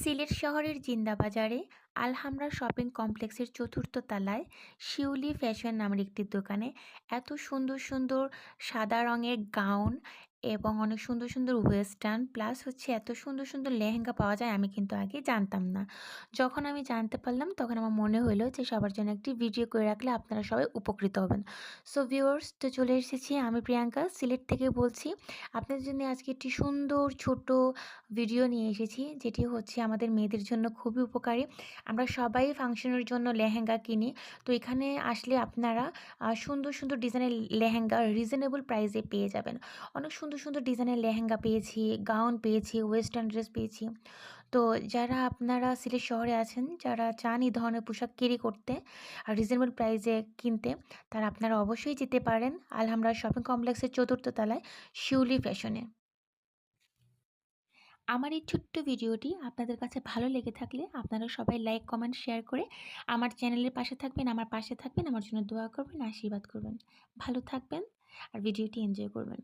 সিলেট শহরের জিন্দাবাজারে আলহামরা শপিং কমপ্লেক্সের চতুর্থ তলায় শিউলি ফ্যাশন নামের একটি দোকানে এত সুন্দর সুন্দর সাদা রঙের গাউন এবং অনেক সুন্দর সুন্দর ওয়েস্টার্ন প্লাস হচ্ছে এত সুন্দর সুন্দর লেহেঙ্গা পাওয়া যায় আমি কিন্তু আগে জানতাম না। যখন আমি জানতে পারলাম তখন আমার মনে হলো যে সবার জন্য একটি ভিডিও করে রাখলে আপনারা সবাই উপকৃত হবেন। সো ভিউয়ার্স, তো চলে এসেছি আমি প্রিয়াঙ্কা সিলেট থেকে বলছি। আপনাদের জন্য আজকে একটি সুন্দর ছোট ভিডিও নিয়ে এসেছি, যেটি হচ্ছে আমাদের মেয়েদের জন্য খুবই উপকারী। আমরা সবাই ফাংশনের জন্য লেহেঙ্গা কিনি। তো এখানে আসলে আপনারা সুন্দর সুন্দর ডিজাইনের লেহেঙ্গা রিজনেবল প্রাইসে পেয়ে যাবেন। অনেক সুন্দর সুন্দর ডিজাইনের লেহেঙ্গা পেয়েছি, গাউন পেয়েছি, ওয়েস্টার্ন ড্রেস পেয়েছি। তো যারা আপনারা সিলেট শহরে আছেন, যারা চান এই ধরনের পোশাক ক্যারি করতে আর রিজনেবল প্রাইসে কিনতে, তারা আপনারা অবশ্যই যেতে পারেন আলহামরা শপিং কমপ্লেক্সের চতুর্থ তলায় শিউলি ফ্যাশনে। আমার এই ছোট্ট ভিডিওটি আপনাদের কাছে ভালো লেগে থাকলে আপনারা সবাই লাইক, কমেন্ট, শেয়ার করে আমার চ্যানেলের পাশে থাকবেন, আমার পাশে থাকবেন, আমার জন্য দোয়া করবেন, আশীর্বাদ করবেন। ভালো থাকবেন আর ভিডিওটি এনজয় করবেন।